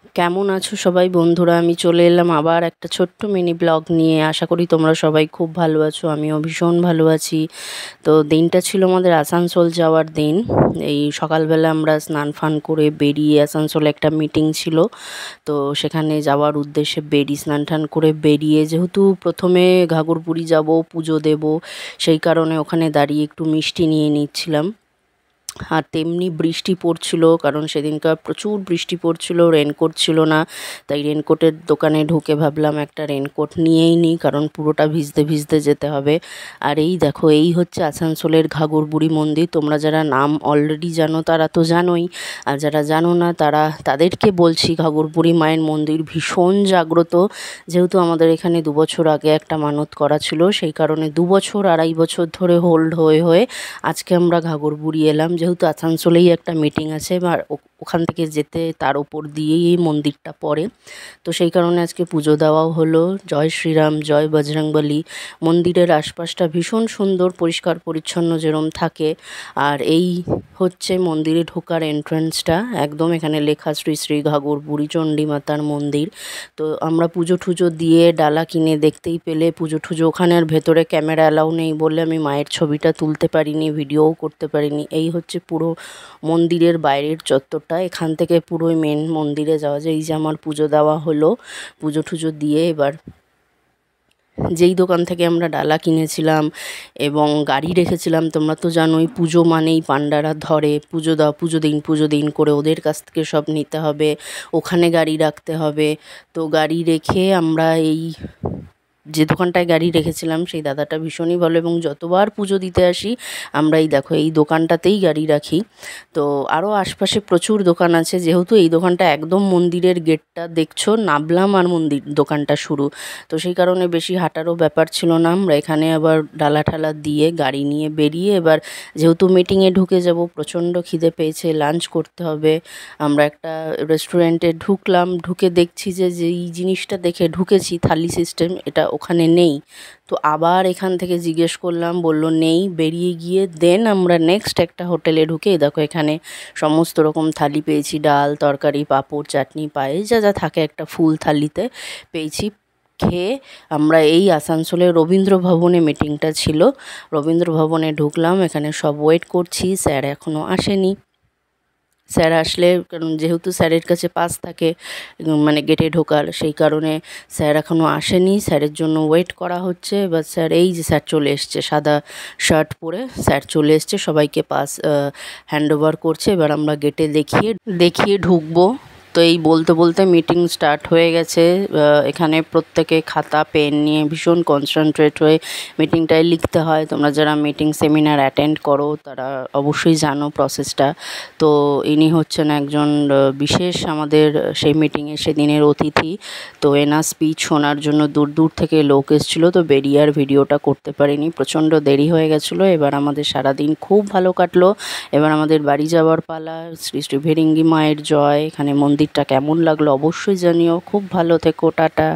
কেমন আছো সবাই বন্ধুরা? আমি চলে এলাম আবার একটা ছোট্ট মিনি ব্লগ নিয়ে। আশা করি তোমরা সবাই খুব ভালো আছো, আমিও ভীষণ ভালো আছি। তো দিনটা ছিল আমাদের আসানসোল যাওয়ার দিন। এই সকালবেলা আমরা স্নান ফান করে বেরিয়ে আসানসোলে একটা মিটিং ছিল, তো সেখানে যাওয়ার উদ্দেশ্যে স্নান টান করে বেরিয়ে, যেহেতু প্রথমে ঘাগরবুড়ি যাব, পুজো দেব, সেই কারণে ওখানে দাঁড়িয়ে একটু মিষ্টি নিয়ে নিচ্ছিলাম। আর তেমনি বৃষ্টি পড়ছিল, কারণ সেদিনকার প্রচুর বৃষ্টি পড়ছিল, রেনকোট ছিল না। তাই রেনকোটের দোকানে ঢুকে ভাবলাম একটা রেনকোট নিয়েই নিই, কারণ পুরোটা ভিজতে ভিজতে যেতে হবে। আর এই দেখো, এই হচ্ছে আসানসোলের ঘাগরবুড়ি মন্দির। তোমরা যারা নাম অলরেডি জানো তারা তো জানোই, আর যারা জানো না তাদেরকে বলছি, ঘাগরবুড়ি মায়ের মন্দির ভীষণ জাগ্রত। যেহেতু আমাদের এখানে 2 বছর আগে একটা মানত করা ছিল, সেই কারণে 2 বছর 2.5 বছর ধরে হোল্ড হয়ে হয়ে আজকে আমরা ঘাগরবুড়ি এলাম। যেহেতু আসানসোলেই একটা মিটিং আছে, এবার ওখান থেকে যেতে তার উপর দিয়েই এই মন্দিরটা পড়ে, তো সেই কারণে আজকে পুজো দেওয়াও হলো। জয় শ্রীরাম, জয় বজরংবলী। মন্দিরের আশপাশটা ভীষণ সুন্দর, পরিষ্কার পরিচ্ছন্ন যেরম থাকে। আর এই হচ্ছে মন্দিরে ঢোকার এন্ট্রান্সটা, একদম এখানে লেখা শ্রী শ্রী ঘাগরবুড়ি চণ্ডী মাতার মন্দির। তো আমরা পুজো টুজো দিয়ে ডালা কিনে দেখতেই পেলে পুজো টুজো, ওখানে আর ভেতরে ক্যামেরা অ্যালাউ নেই বলে আমি মায়ের ছবিটা তুলতে পারিনি, ভিডিওও করতে পারিনি। এই হচ্ছে পুরো মন্দিরের বাইরের চত্বরটা, এখান থেকে পুরোই মেন মন্দিরে যাওয়া যায়। এই যে আমার পুজো দেওয়া হলো, পুজো টুজো দিয়ে এবার যেই দোকান থেকে আমরা ডালা কিনেছিলাম এবং গাড়ি রেখেছিলাম, তোমরা তো জানোই পুজো মানেই পান্ডারা ধরে পুজো দাও, পুজো দিন করে ওদের কাছ থেকে সব নিতে হবে, ওখানে গাড়ি রাখতে হবে। তো গাড়ি রেখে আমরা যে দোকানটায় গাড়ি রেখেছিলাম সেই দাদাটা ভীষণই ভালো, এবং যতবার পুজো দিতে আসি আমরা এই দেখো এই দোকানটাতেই গাড়ি রাখি। তো আরও আশপাশে প্রচুর দোকান আছে, যেহেতু এই দোকানটা একদম মন্দিরের গেটটা দেখছো, নামলাম আর দোকানটা শুরু, তো সেই কারণে বেশি হাঁটারও ব্যাপার ছিল না। আমরা এখানে আবার ডালা ঠালা দিয়ে গাড়ি নিয়ে বেরিয়ে, এবার যেহেতু মিটিংয়ে ঢুকে যাব, প্রচণ্ড খিদে পেয়েছে, লাঞ্চ করতে হবে। আমরা একটা রেস্টুরেন্টে ঢুকলাম, ঢুকে দেখছি যে যেই জিনিসটা দেখে ঢুকেছি থালি সিস্টেম, এটা ওখানে নেই। তো আবার এখান থেকে জিজ্ঞেস করলাম, বলল নেই। বেরিয়ে গিয়ে দেন আমরা নেক্সট একটা হোটেলে ঢুকে দেখো এখানে সমস্ত রকম থালি পেয়েছি, ডাল তরকারি পাঁপড় চাটনি পায়েস যা যা থাকে একটা ফুল থালিতে পেয়েছি। খেয়ে আমরা এই আসানসোলের রবীন্দ্র ভবনে মিটিংটা ছিল, রবীন্দ্র ভবনে ঢুকলাম। এখানে সব ওয়েট করছি, স্যার এখনও আসেনি। স্যার আসলে, কারণ যেহেতু স্যারের কাছে পাস থাকে মানে গেটে ঢোকার, সেই কারণে স্যার এখনও আসেনি, স্যারের জন্য ওয়েট করা হচ্ছে। এবার স্যার, এই যে স্যার চলে এসছে, সাদা শার্ট পরে স্যার চলে এসছে, সবাইকে পাস হ্যান্ড ওভার করছে। এবার আমরা গেটে দেখিয়ে ঢুকবো। তো এই বলতে বলতে মিটিং স্টার্ট হয়ে গেছে। এখানে প্রত্যেকে খাতা পেন নিয়ে ভীষণ কনসেন্ট্রেট হয়ে মিটিংটায় লিখতে হয়। তোমরা যারা মিটিং সেমিনার অ্যাটেন্ড করো তারা অবশ্যই জানো প্রসেসটা। তো ইনি হচ্ছেন একজন বিশেষ আমাদের সেই মিটিংয়ে সেদিনের অতিথি। তো এনার স্পিচ শোনার জন্য দূর দূর থেকে লোক এসেছিলো, তো বেরিয়ে আর ভিডিওটা করতে পারিনি, প্রচণ্ড দেরি হয়ে গেছিলো। এবার আমাদের সারাদিন খুব ভালো কাটলো। এবার আমাদের বাড়ি যাওয়ার পালা। শ্রী শ্রী ভেরিঙ্গি মায়ের জয়। এখানে মন্দিরটা কেমন লাগলো অবশ্যই জানিও। খুব ভালো থেকো, টাটা।